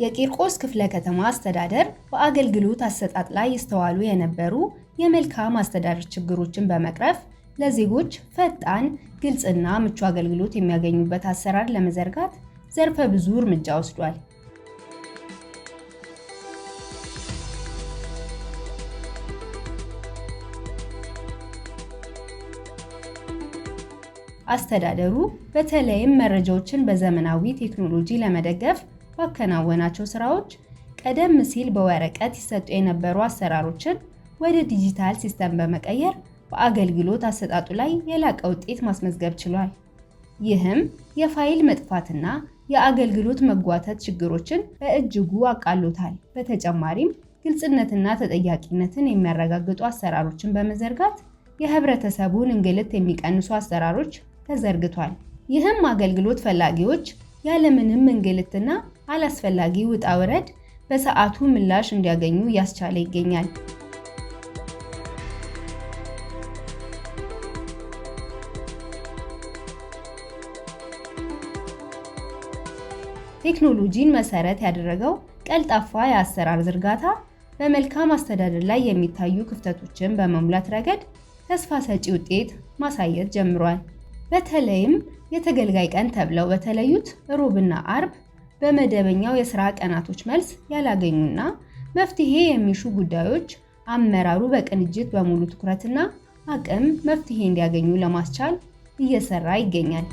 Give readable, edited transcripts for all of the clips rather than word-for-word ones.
የቂርቆስ ክፍለ ከተማ አስተዳደር በአገልግሎት አሰጣጥ ላይ ይስተዋሉ የነበሩ የመልካም አስተዳደር ችግሮችን በመቅረፍ ለዜጎች ፈጣን፣ ግልጽና ምቹ አገልግሎት የሚያገኙበት አሰራር ለመዘርጋት ዘርፈ ብዙ እርምጃ ወስዷል። አስተዳደሩ በተለይም መረጃዎችን በዘመናዊ ቴክኖሎጂ ለመደገፍ ባከናወናቸው ስራዎች ቀደም ሲል በወረቀት ይሰጡ የነበሩ አሰራሮችን ወደ ዲጂታል ሲስተም በመቀየር በአገልግሎት አሰጣጡ ላይ የላቀ ውጤት ማስመዝገብ ችሏል። ይህም የፋይል መጥፋትና የአገልግሎት መጓተት ችግሮችን በእጅጉ አቃሎታል። በተጨማሪም ግልጽነትና ተጠያቂነትን የሚያረጋግጡ አሰራሮችን በመዘርጋት የህብረተሰቡን እንግልት የሚቀንሱ አሰራሮች ተዘርግቷል። ይህም አገልግሎት ፈላጊዎች ያለምንም እንግልትና አላስፈላጊ ውጣ ውረድ በሰዓቱ ምላሽ እንዲያገኙ እያስቻለ ይገኛል። ቴክኖሎጂን መሰረት ያደረገው ቀልጣፋ የአሰራር ዝርጋታ በመልካም አስተዳደር ላይ የሚታዩ ክፍተቶችን በመሙላት ረገድ ተስፋ ሰጪ ውጤት ማሳየት ጀምሯል። በተለይም የተገልጋይ ቀን ተብለው በተለዩት ሮብና አርብ በመደበኛው የሥራ ቀናቶች መልስ ያላገኙና መፍትሄ የሚሹ ጉዳዮች አመራሩ በቅንጅት በሙሉ ትኩረትና አቅም መፍትሄ እንዲያገኙ ለማስቻል እየሰራ ይገኛል።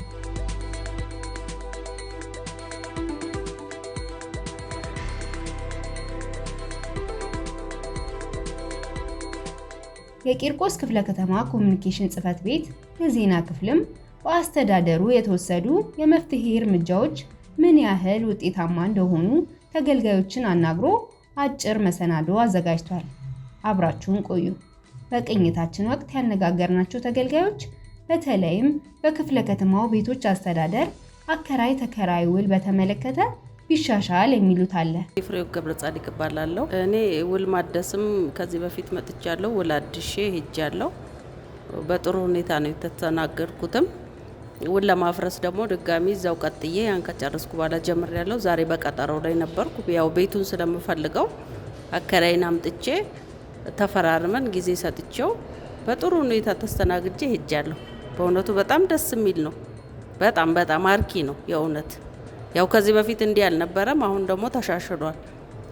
የቂርቆስ ክፍለ ከተማ ኮሚኒኬሽን ጽሕፈት ቤት የዜና ክፍልም በአስተዳደሩ የተወሰዱ የመፍትሄ እርምጃዎች ምን ያህል ውጤታማ እንደሆኑ ተገልጋዮችን አናግሮ አጭር መሰናዶ አዘጋጅቷል። አብራችሁን ቆዩ። በቅኝታችን ወቅት ያነጋገርናቸው ተገልጋዮች በተለይም በክፍለ ከተማው ቤቶች አስተዳደር አከራይ ተከራይ ውል በተመለከተ ቢሻሻል የሚሉት አለ። ፍሬው ገብረ ጻድቅ እባላለሁ። እኔ ውል ማደስም ከዚህ በፊት መጥቻለሁ። ውል አድሼ ሄጃለሁ። በጥሩ ሁኔታ ነው የተስተናገድኩትም። ውል ለማፍረስ ደግሞ ድጋሚ እዛው ቀጥዬ ያን ከጨረስኩ በኋላ ጀምሬያለሁ። ዛሬ በቀጠሮው ላይ ነበርኩ። ያው ቤቱን ስለምፈልገው አከራይን አምጥቼ ተፈራርመን ጊዜ ሰጥቼው በጥሩ ሁኔታ ተስተናግጄ ሄጃለሁ። በእውነቱ በጣም ደስ የሚል ነው። በጣም አርኪ ነው የእውነት። ያው ከዚህ በፊት እንዲህ አልነበረም። አሁን ደግሞ ተሻሽሏል።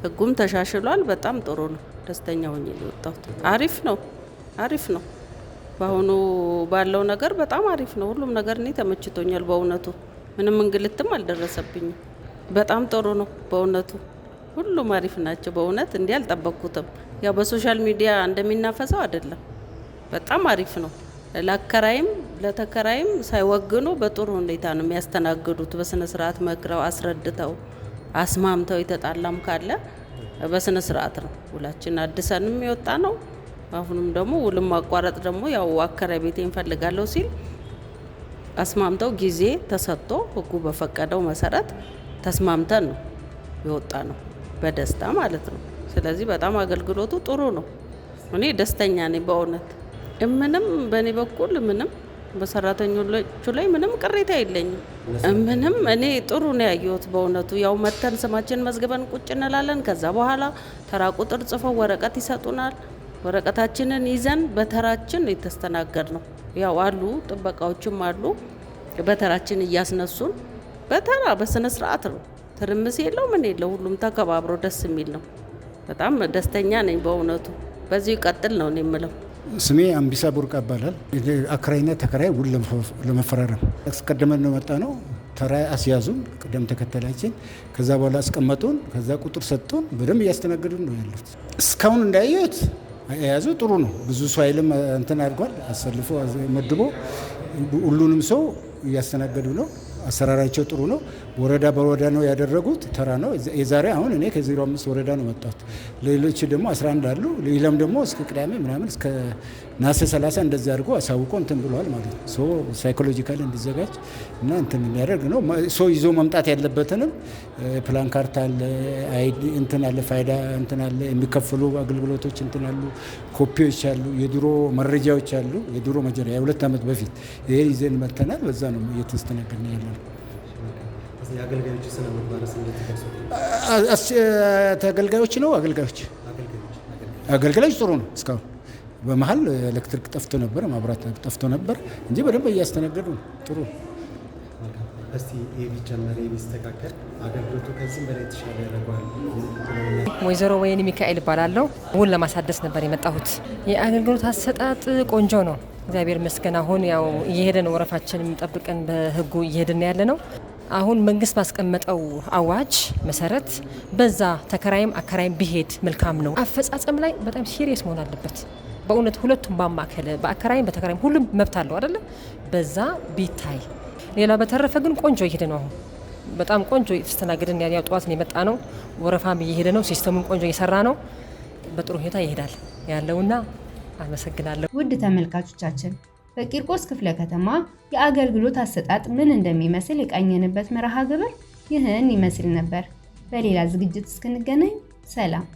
ህጉም ተሻሽሏል። በጣም ጥሩ ነው። ደስተኛ ሆኜ የወጣሁት። አሪፍ ነው። በአሁኑ ባለው ነገር በጣም አሪፍ ነው። ሁሉም ነገር እኔ ተመችቶኛል። በእውነቱ ምንም እንግልትም አልደረሰብኝም። በጣም ጥሩ ነው። በእውነቱ ሁሉም አሪፍ ናቸው። በእውነት እንዲህ አልጠበቅኩትም። ያው በሶሻል ሚዲያ እንደሚናፈሰው አይደለም። በጣም አሪፍ ነው። ለአከራይም ለተከራይም ሳይወግኑ በጥሩ ሁኔታ ነው የሚያስተናግዱት። በስነ ስርዓት መክረው አስረድተው አስማምተው የተጣላም ካለ በስነ ስርዓት ነው። ውላችን አድሰንም የወጣ ነው። አሁንም ደግሞ ውልም ማቋረጥ ደግሞ ያው አከራይ ቤቴ እንፈልጋለሁ ሲል አስማምተው ጊዜ ተሰጥቶ ህጉ በፈቀደው መሰረት ተስማምተን ነው የወጣ ነው። በደስታ ማለት ነው። ስለዚህ በጣም አገልግሎቱ ጥሩ ነው። እኔ ደስተኛ ነኝ በእውነት። ምንም በእኔ በኩል ምንም በሰራተኞቹ ላይ ምንም ቅሬታ የለኝም። ምንም እኔ ጥሩ ነው ያየሁት በእውነቱ። ያው መተን ስማችን መዝግበን ቁጭ እንላለን። ከዛ በኋላ ተራ ቁጥር ጽፈው ወረቀት ይሰጡናል። ወረቀታችንን ይዘን በተራችን የተስተናገድ ነው። ያው አሉ ጥበቃዎችም አሉ በተራችን እያስነሱን በተራ በስነ ስርዓት ነው። ትርምስ የለው ምን የለው። ሁሉም ተከባብሮ ደስ የሚል ነው። በጣም ደስተኛ ነኝ በእውነቱ። በዚሁ ይቀጥል ነው እኔ የምለው። ስሜ አምቢሳ ቡርቃ ይባላል። አከራይና ተከራይ ውል ለመፈራረም አስቀድመን ነው መጣ ነው። ተራ አስያዙን ቅደም ተከተላችን። ከዛ በኋላ አስቀመጡን። ከዛ ቁጥር ሰጡን። በደንብ እያስተናገዱን ነው ያሉት። እስካሁን እንዳየሁት የያዙ ጥሩ ነው። ብዙ ሰው ኃይልም እንትን አድርጓል። አሰልፎ መድቦ ሁሉንም ሰው እያስተናገዱ ነው። አሰራራቸው ጥሩ ነው። ወረዳ በወረዳ ነው ያደረጉት። ተራ ነው የዛሬ አሁን እኔ ከ05 ወረዳ ነው መጣሁት። ሌሎች ደግሞ 11 አሉ። ሌላም ደግሞ እስከ ቅዳሜ ምናምን እስከ ናሴ 30 እንደዚህ አድርጎ አሳውቆ እንትን ብለዋል ማለት ነው። ሶ ሳይኮሎጂካሊ እንዲዘጋጅ እና እንትን የሚያደርግ ነው። ሰው ይዞ መምጣት ያለበትንም ፕላን ካርታ አለ፣ አይዲ እንትን አለ፣ ፋይዳ እንትን አለ፣ የሚከፈሉ አገልግሎቶች እንትን አሉ፣ ኮፒዎች አሉ፣ የድሮ መረጃዎች አሉ። የድሮ መጀመሪያ የ2 ዓመት በፊት ይሄ ይዘን መተናል። በዛ ነው እየተስተናገድን ያለ ነው። የአገልጋዮች ስነ ምግባርስ እንዴት ይገልጹት? ተገልጋዮች ነው አገልጋዮች ጥሩ ነው። እስካሁን በመሀል ኤሌክትሪክ ጠፍቶ ነበር፣ መብራት ጠፍቶ ነበር እንጂ በደንብ እያስተናገዱ ነው። ጥሩ። እስቲ ይሄ ቢጨመር ቢስተካከል አገልግሎቱ ከዚህም በላይ የተሻለ ያደርገዋል። ወይዘሮ ወይኒ ሚካኤል እባላለሁ። ውል ለማሳደስ ነበር የመጣሁት። የአገልግሎት አሰጣጥ ቆንጆ ነው፣ እግዚአብሔር ይመስገን። አሁን ያው እየሄደ ነው፣ ወረፋችንም ጠብቀን በህጉ እየሄድን ያለ ነው። አሁን መንግስት ባስቀመጠው አዋጅ መሰረት በዛ ተከራይም አከራይም ቢሄድ መልካም ነው። አፈጻጸም ላይ በጣም ሲሪየስ መሆን አለበት። በእውነት ሁለቱም ባማከለ በአከራይም በተከራይም ሁሉም መብት አለው አይደለ? በዛ ቢታይ። ሌላ በተረፈ ግን ቆንጆ እየሄደ ነው። አሁን በጣም ቆንጆ የተስተናገደን ያው ጠዋት ነው የመጣ ነው። ወረፋም እየሄደ ነው። ሲስተሙም ቆንጆ እየሰራ ነው። በጥሩ ሁኔታ ይሄዳል ያለውና አመሰግናለሁ። ውድ ተመልካቾቻችን በቂርቆስ ክፍለ ከተማ የአገልግሎት አሰጣጥ ምን እንደሚመስል የቃኘንበት መርሃ ግብር ይህን ይመስል ነበር። በሌላ ዝግጅት እስክንገናኝ ሰላም።